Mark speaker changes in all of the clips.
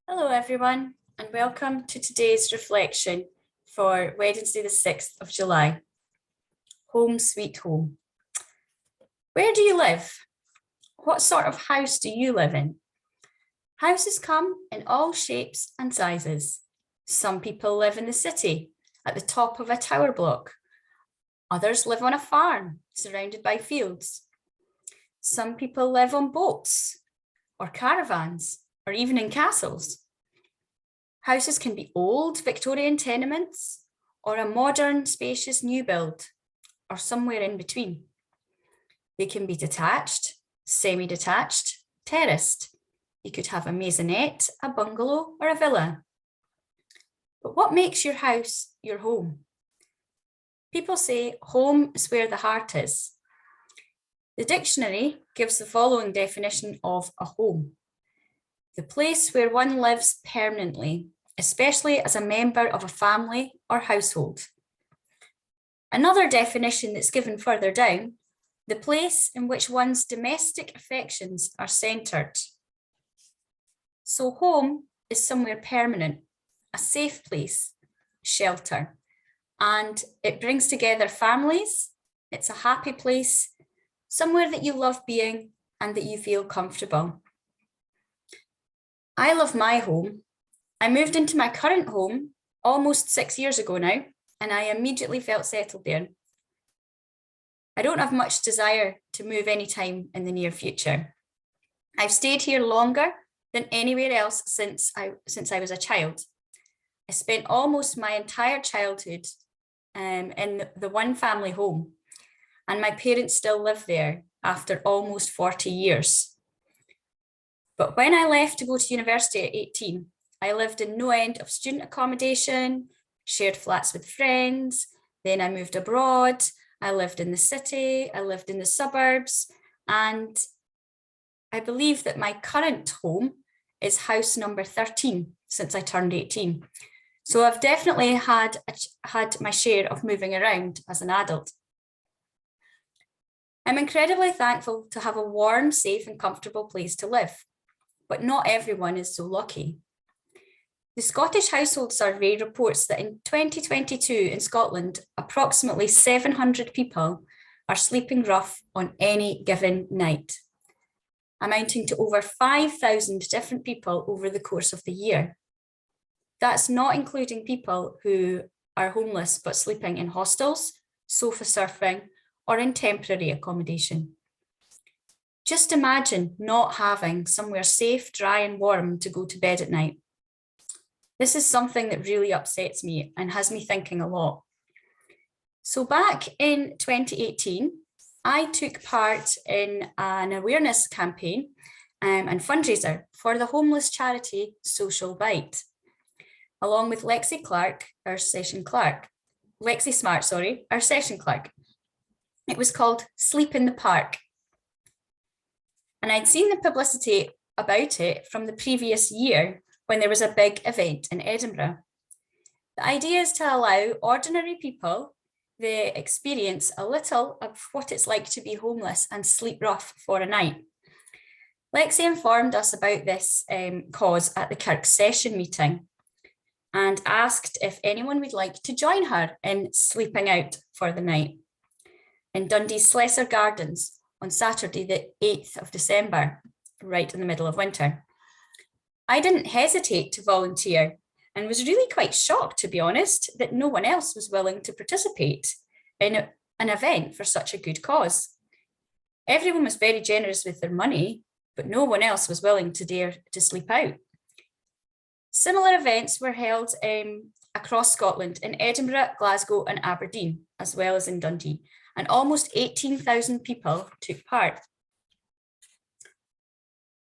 Speaker 1: Hello everyone and welcome to today's reflection for Wednesday the 6th of July. Home sweet home. Where do you live? What sort of house do you live in? Houses come in all shapes and sizes. Some people live in the city at the top of a tower block. Others live on a farm surrounded by fields. Some people live on boats or caravans or even in castles. Houses can be old Victorian tenements or a modern, spacious new build, or somewhere in between. They can be detached, semi-detached, terraced. You could have a maisonette, a bungalow, or a villa. But what makes your house your home? People say home is where the heart is. The dictionary gives the following definition of a home: the place where one lives permanently, especially as a member of a family or household. Another definition that's given further down: the place in which one's domestic affections are centred. So home is somewhere permanent, a safe place, shelter, and it brings together families. It's a happy place, somewhere that you love being and that you feel comfortable. I love my home. I moved into my current home almost 6 years ago now, and I immediately felt settled there. I don't have much desire to move anytime in the near future. I've stayed here longer than anywhere else since I was a child. I spent almost my entire childhood in the one family home, and my parents still live there after almost 40 years. But when I left to go to university at 18, I lived in no end of student accommodation, shared flats with friends. Then I moved abroad. I lived in the city. I lived in the suburbs. And I believe that my current home is house number 13 since I turned 18. So I've definitely had my share of moving around as an adult. I'm incredibly thankful to have a warm, safe, and comfortable place to live, but not everyone is so lucky. The Scottish Household Survey reports that in 2022 in Scotland, approximately 700 people are sleeping rough on any given night, amounting to over 5,000 different people over the course of the year. That's not including people who are homeless but sleeping in hostels, sofa surfing, or in temporary accommodation. Just imagine not having somewhere safe, dry, and warm to go to bed at night. This is something that really upsets me and has me thinking a lot. So back in 2018, I took part in an awareness campaign and fundraiser for the homeless charity Social Bite, along with Lexi Smart, our session clerk. It was called Sleep in the Park. And I'd seen the publicity about it from the previous year when there was a big event in Edinburgh. The idea is to allow ordinary people the experience a little of what it's like to be homeless and sleep rough for a night. Lexi informed us about this cause at the Kirk session meeting and asked if anyone would like to join her in sleeping out for the night in Dundee's Slessor Gardens on Saturday, the 8th of December, right in the middle of winter. I didn't hesitate to volunteer and was really quite shocked, to be honest, that no one else was willing to participate in an event for such a good cause. Everyone was very generous with their money, but no one else was willing to dare to sleep out. Similar events were held across Scotland in Edinburgh, Glasgow, and Aberdeen, as well as in Dundee, and almost 18,000 people took part.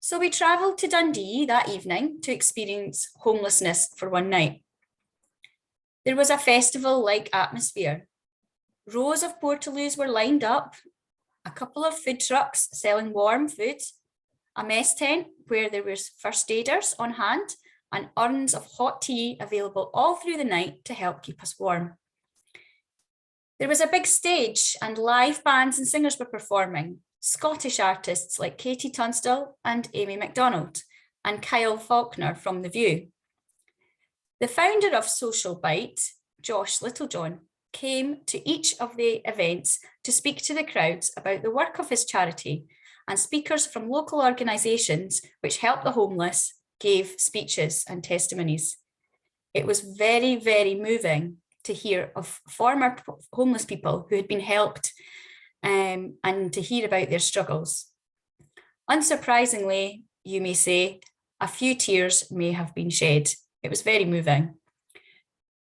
Speaker 1: So we travelled to Dundee that evening to experience homelessness for one night. There was a festival-like atmosphere. Rows of portaloos were lined up, a couple of food trucks selling warm food, a mess tent where there were first aiders on hand, and urns of hot tea available all through the night to help keep us warm. There was a big stage and live bands and singers were performing. Scottish artists like Katie Tunstall and Amy MacDonald, and Kyle Faulkner from The View. The founder of Social Bite, Josh Littlejohn, came to each of the events to speak to the crowds about the work of his charity, and speakers from local organisations which help the homeless gave speeches and testimonies. It was very, very moving to hear of former homeless people who had been helped and to hear about their struggles. Unsurprisingly, you may say, a few tears may have been shed. It was very moving.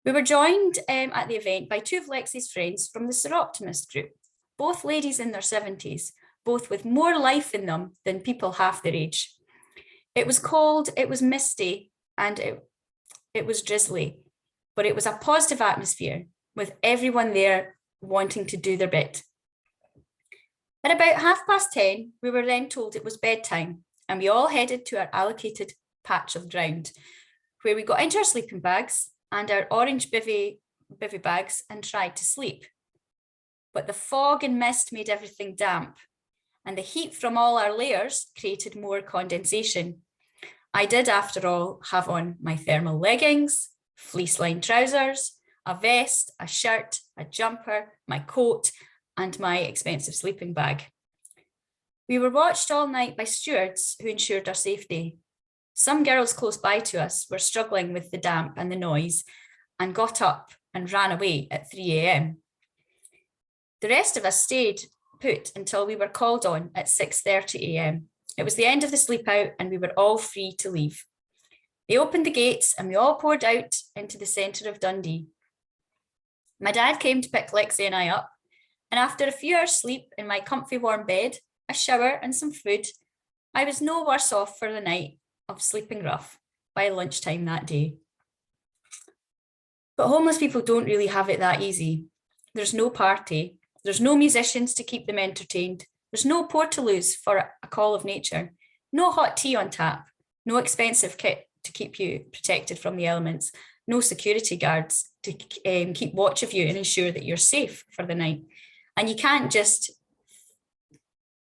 Speaker 1: We were joined at the event by two of Lexi's friends from the Seroptimist group, both ladies in their 70s, both with more life in them than people half their age. It was cold, it was misty, and it was drizzly, but it was a positive atmosphere with everyone there wanting to do their bit. At about 10:30, we were then told it was bedtime, and we all headed to our allocated patch of ground, where we got into our sleeping bags and our orange bivvy bags and tried to sleep. But the fog and mist made everything damp, and the heat from all our layers created more condensation. I did, after all, have on my thermal leggings, fleece-lined trousers, a vest, a shirt, a jumper, my coat, and my expensive sleeping bag. We were watched all night by stewards who ensured our safety. Some girls close by to us were struggling with the damp and the noise and got up and ran away at 3 a.m. The rest of us stayed put until we were called on at 6:30 a.m. It was the end of the sleep out and we were all free to leave. They opened the gates and we all poured out into the centre of Dundee. My dad came to pick Lexi and I up, and after a few hours sleep in my comfy warm bed, a shower and some food, I was no worse off for the night of sleeping rough by lunchtime that day. But homeless people don't really have it that easy. There's no party, there's no musicians to keep them entertained, there's no portaloos for a call of nature, no hot tea on tap, no expensive kit to keep you protected from the elements, no security guards to keep watch of you and ensure that you're safe for the night. And you can't just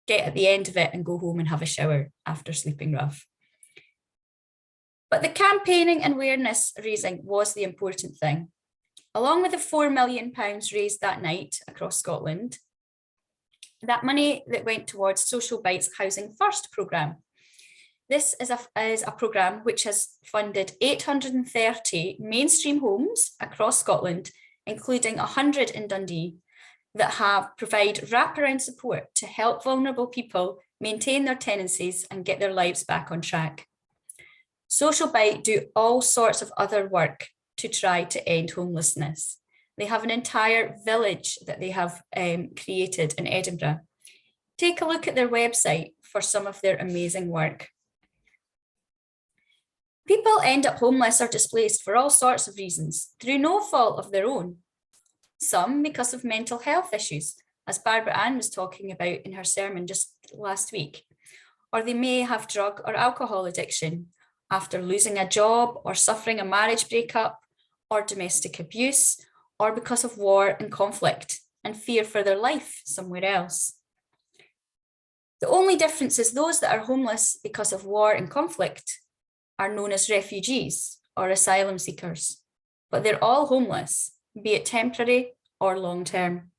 Speaker 1: get at the end of it and go home and have a shower after sleeping rough. But the campaigning and awareness raising was the important thing. Along with the £4 million raised that night across Scotland, that money that went towards Social Bite's Housing First programme. This is a programme which has funded 830 mainstream homes across Scotland, including 100 in Dundee, that provide wraparound support to help vulnerable people maintain their tenancies and get their lives back on track. Social Bite do all sorts of other work to try to end homelessness. They have an entire village that they have created in Edinburgh. Take a look at their website for some of their amazing work. People end up homeless or displaced for all sorts of reasons, through no fault of their own. Some because of mental health issues, as Barbara Ann was talking about in her sermon just last week. Or they may have drug or alcohol addiction after losing a job or suffering a marriage breakup or domestic abuse, or because of war and conflict and fear for their life somewhere else. The only difference is those that are homeless because of war and conflict are known as refugees or asylum seekers, but they're all homeless, be it temporary or long-term.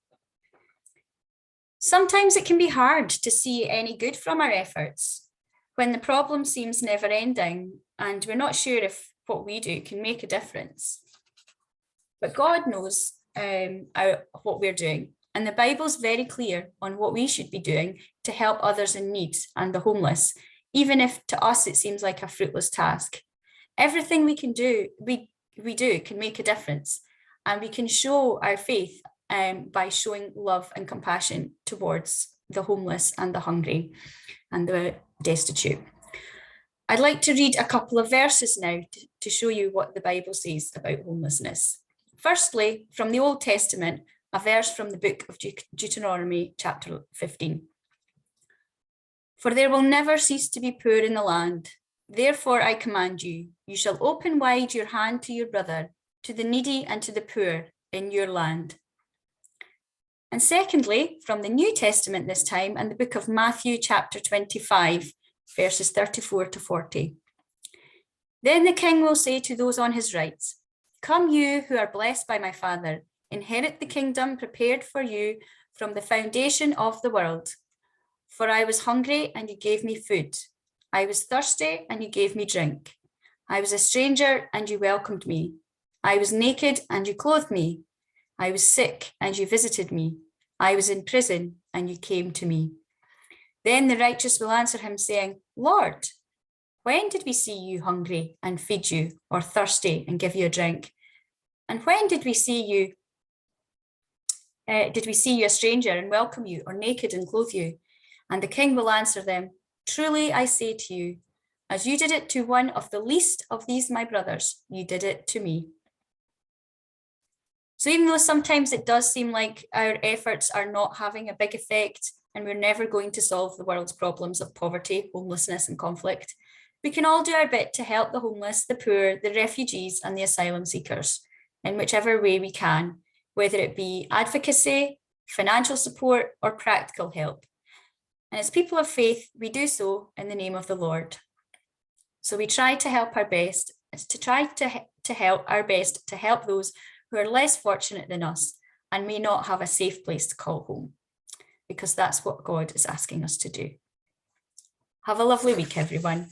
Speaker 1: Sometimes it can be hard to see any good from our efforts when the problem seems never-ending and we're not sure if what we do can make a difference. But God knows what we're doing, and the Bible's very clear on what we should be doing to help others in need and the homeless, even if to us it seems like a fruitless task. Everything we can do, we do can make a difference, and we can show our faith by showing love and compassion towards the homeless and the hungry and the destitute. I'd like to read a couple of verses now to show you what the Bible says about homelessness. Firstly, from the Old Testament, a verse from the book of Deuteronomy, chapter 15. For there will never cease to be poor in the land. Therefore I command you, you shall open wide your hand to your brother, to the needy and to the poor in your land. And secondly, from the New Testament this time, and the book of Matthew, chapter 25, verses 34 to 40. Then the king will say to those on his right, come you who are blessed by my Father, inherit the kingdom prepared for you from the foundation of the world. For I was hungry and you gave me food. I was thirsty and you gave me drink. I was a stranger and you welcomed me. I was naked and you clothed me. I was sick and you visited me. I was in prison and you came to me. Then the righteous will answer him, saying, Lord, when did we see you hungry and feed you, or thirsty and give you a drink? And when did we see you a stranger and welcome you, or naked and clothe you? And the king will answer them, truly I say to you, as you did it to one of the least of these my brothers, you did it to me. So even though sometimes it does seem like our efforts are not having a big effect and we're never going to solve the world's problems of poverty, homelessness and conflict, we can all do our bit to help the homeless, the poor, the refugees and the asylum seekers in whichever way we can, whether it be advocacy, financial support or practical help. And as people of faith, we do so in the name of the Lord. So we try to help our best, to help those who are less fortunate than us and may not have a safe place to call home, because that's what God is asking us to do. Have a lovely week, everyone.